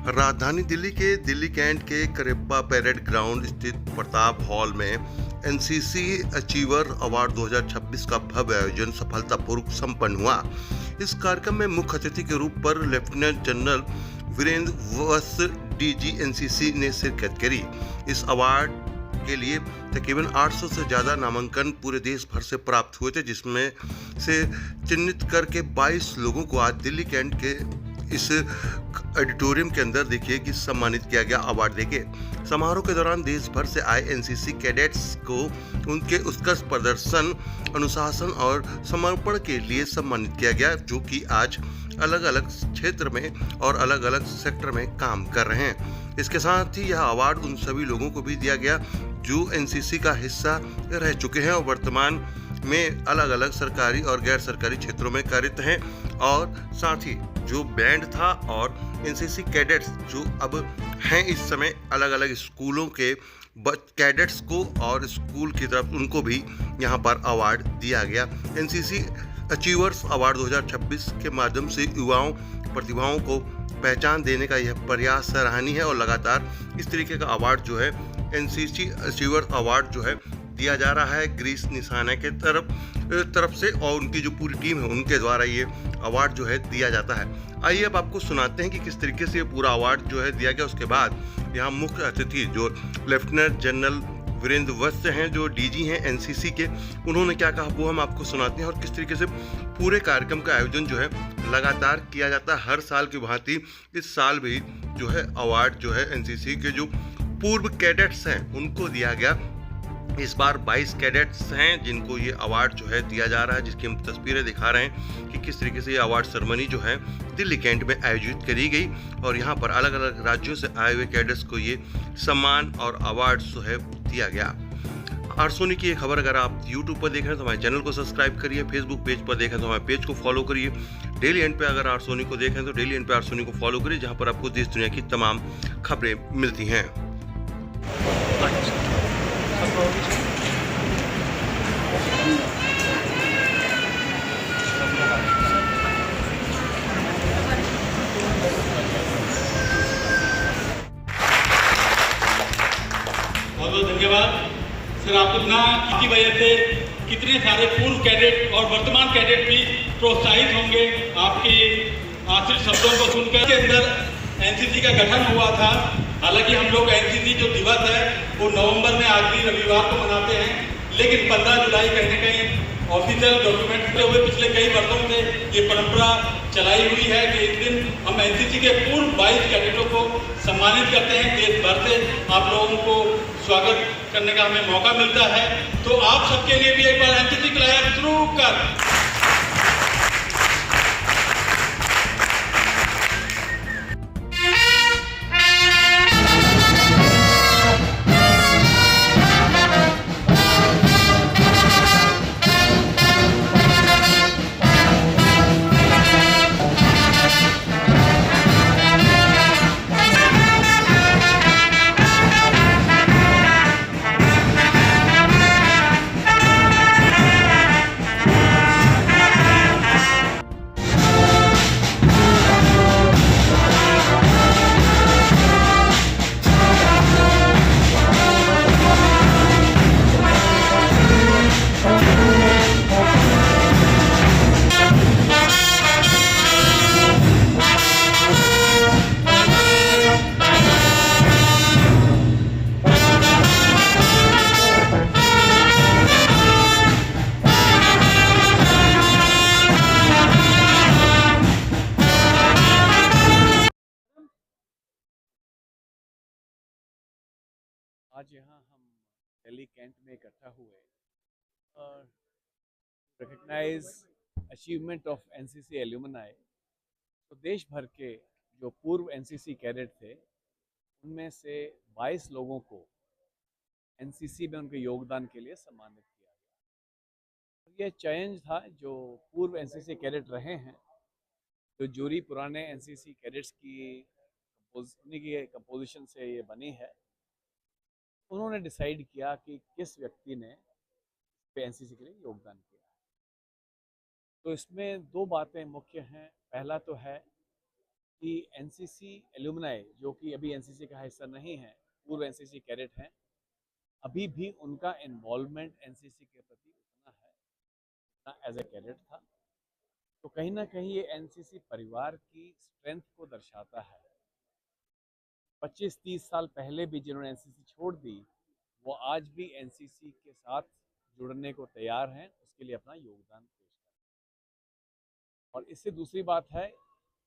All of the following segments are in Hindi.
राजधानी दिल्ली के दिल्ली कैंट के करिप्पा परेड ग्राउंड स्थित प्रताप हॉल में एनसीसी अचीवर अवार्ड 2026 का भव्य आयोजन सफलतापूर्वक संपन्न हुआ। इस कार्यक्रम में मुख्य अतिथि के रूप पर लेफ्टिनेंट जनरल वीरेंद्र वत्स डीजी एनसीसी ने शिरकत करी। इस अवार्ड के लिए तकरीबन 800 से ज़्यादा नामांकन पूरे देश भर से प्राप्त हुए थे, जिसमें से चिन्हित करके 22 लोगों को आज दिल्ली कैंट के इस ऑडिटोरियम के अंदर देखिए कि सम्मानित किया गया अवार्ड देके। समारोह के दौरान देश भर से आए एनसीसी कैडेट्स को उनके उत्कृष्ट प्रदर्शन, अनुशासन और समर्पण के लिए सम्मानित किया गया, जो कि आज अलग अलग क्षेत्र में और अलग अलग सेक्टर में काम कर रहे हैं। इसके साथ ही यह अवार्ड उन सभी लोगों को भी दिया गया जो एनसीसी का हिस्सा रह चुके हैं और वर्तमान में अलग अलग सरकारी और गैर सरकारी क्षेत्रों में कार्यरत हैं, और साथ ही जो बैंड था और एनसीसी कैडेट्स जो अब हैं इस समय अलग अलग स्कूलों के कैडेट्स को और स्कूल की तरफ उनको भी यहाँ पर अवार्ड दिया गया। एनसीसी अचीवर्स अवार्ड 2026 के माध्यम से युवाओं प्रतिभाओं को पहचान देने का यह प्रयास सराहनीय है और लगातार इस तरीके का अवार्ड जो है एनसीसी अचीवर्स अवार्ड जो है दिया जा रहा है ग्रीस निशाना के तरफ से, और उनकी जो पूरी टीम है उनके द्वारा ये अवार्ड जो है दिया जाता है। आइए अब आपको सुनाते हैं कि किस तरीके से ये पूरा अवार्ड जो है दिया गया। उसके बाद यहाँ मुख्य अतिथि जो लेफ्टिनेंट जनरल वीरेंद्र वत्स हैं, जो डीजी हैं एनसीसी के, उन्होंने क्या कहा वो हम आपको सुनाते हैं और किस तरीके से पूरे कार्यक्रम का आयोजन जो है लगातार किया जाता है। हर साल की भांति इस साल भी जो है अवार्ड जो है एनसीसी के जो पूर्व कैडेट्स हैं उनको दिया गया। इस बार 22 कैडेट्स हैं जिनको ये अवार्ड जो है दिया जा रहा है, जिसकी हम तस्वीरें दिखा रहे हैं कि किस तरीके से ये अवार्ड सेरेमनी जो है दिल्ली कैंट में आयोजित करी गई और यहाँ पर अलग अलग राज्यों से आए हुए कैडेट्स को ये सम्मान और अवार्ड जो है दिया गया। आरसोनी की ये खबर अगर आप यूट्यूब पर देख रहे हैं तो हमारे चैनल को सब्सक्राइब करिए, फेसबुक पेज पर देखें तो हमारे पेज को फॉलो करिए, डेली एंड पे अगर आरसोनी को देखें तो डेली एंड पे आरसोनी को फॉलो करिए, जहाँ पर आपको देश दुनिया की तमाम खबरें मिलती हैं। बहुत बहुत धन्यवाद सर। आपको ना इसकी वजह से कितने सारे पूर्व कैडेट और वर्तमान कैडेट भी प्रोत्साहित होंगे आपके आशीर्वाद शब्दों को सुनकर। के अंदर एनसीसी का गठन हुआ था। हालांकि हम लोग एनसीसी जो दिवस है वो नवंबर में आखिरी रविवार को मनाते हैं, लेकिन 15 जुलाई कहीं न कहीं ऑफिशियल डॉक्यूमेंट से हुए पिछले कई वर्षों से ये परंपरा चलाई हुई है कि इस दिन हम एनसीसी के पूर्व 22 कैडेटों को सम्मानित करते हैं। देश भर से आप लोगों को स्वागत करने का हमें मौका मिलता है, तो आप सबके लिए भी एक बार एनसीसी क्लास शुरू कर। आज यहाँ हम दिल्ली कैंट में इकट्ठा हुए और recognize achievement of NCC alumni. तो देश भर के जो पूर्व एनसीसी कैडेट थे उनमें से 22 लोगों को एनसीसी में उनके योगदान के लिए सम्मानित किया गया। तो ये चैलेंज था जो पूर्व एनसीसी कैडेट रहे हैं, जो जूरी पुराने एनसीसी कैडेट्स की कंपोजिशन से ये बनी है। उन्होंने डिसाइड किया कि किस व्यक्ति ने एनसीसी के लिए योगदान किया है। तो इसमें दो बातें मुख्य हैं। पहला तो है कि एनसीसी एलुमनाई जो कि अभी एनसीसी का हिस्सा नहीं है, पूर्व एनसीसी कैडेट हैं, अभी भी उनका इन्वॉल्वमेंट एनसीसी के प्रति उतना है जितना एज ए कैडेट था। तो कहीं ना कहीं ये एनसीसी परिवार की स्ट्रेंथ को दर्शाता है। 25-30 साल पहले भी जिन्होंने एनसीसी छोड़ दी, वो आज भी एनसीसी के साथ जुड़ने को तैयार हैं, उसके लिए अपना योगदान पेश कर रहे हैं। और इससे दूसरी बात है,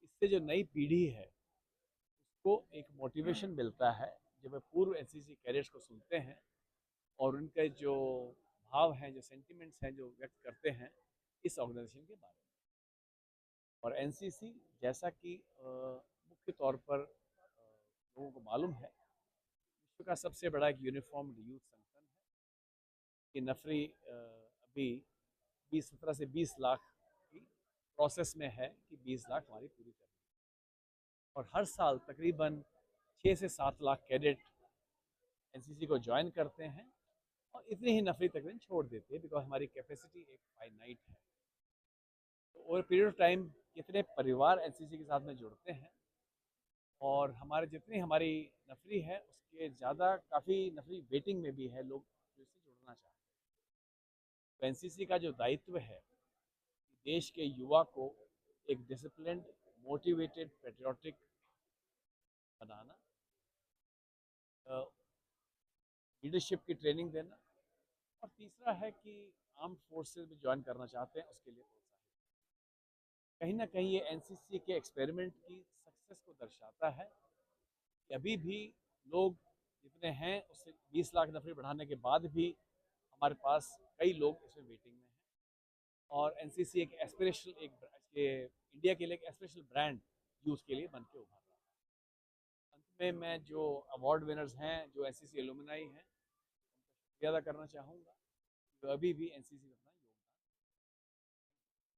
इससे जो नई पीढ़ी है उसको एक मोटिवेशन मिलता है जब वे पूर्व एनसीसी कैडेट्स को सुनते हैं और उनके जो भाव हैं, जो सेंटिमेंट्स हैं, जो व्यक्त करते हैं इस ऑर्गेनाइजेशन के बारे में। और एनसीसी जैसा कि मुख्य तौर पर लोगों को मालूम है, विश्व का सबसे बड़ा एक यूनिफॉर्म्ड यूथ संगठन है। ये नफरी अभी 17 से 20 लाख की प्रोसेस में है कि 20 लाख हमारी पूरी करनी है। और हर साल तकरीबन 6 से 7 लाख कैडेट एनसीसी को ज्वाइन करते हैं और इतनी ही नफरी तकरीबन छोड़ देते हैं, बिकॉज हमारी कैपेसिटी एक फाइनाइट है। तो ओवर पीरियड ऑफ टाइम कितने परिवार एनसीसी के साथ में जुड़ते हैं और हमारे जितनी हमारी नफरी है उसके ज़्यादा काफ़ी नफरी वेटिंग में भी है लोग जो इससे जुड़ना चाहते हैं। तो एनसीसी का जो दायित्व है कि देश के युवा को एक डिसिप्लिन्ड, मोटिवेटेड, पेट्रियाटिक बनाना, लीडरशिप की ट्रेनिंग देना, और तीसरा है कि आर्म फोर्सेस में ज्वाइन करना चाहते हैं उसके लिए प्रोत्साहित। कहीं ना कहीं ये एनसीसी के एक्सपेरिमेंट की सक्सेस को दर्शाता है कि अभी भी लोग जितने हैं उससे 20 लाख नफरी बढ़ाने के बाद भी हमारे पास कई लोग इसमें वेटिंग में हैं। और एनसीसी एक एस्पिरेशनल, इंडिया के लिए एक एस्पिरेशनल ब्रांड यूथ के लिए बन के उभर रहा है। अंत में मैं जो अवार्ड विनर्स हैं, जो एनसीसी एलुमनाई हैं, उनका शुक्रिया अदा करना चाहूँगा, जो अभी भी एनसीसी में अपना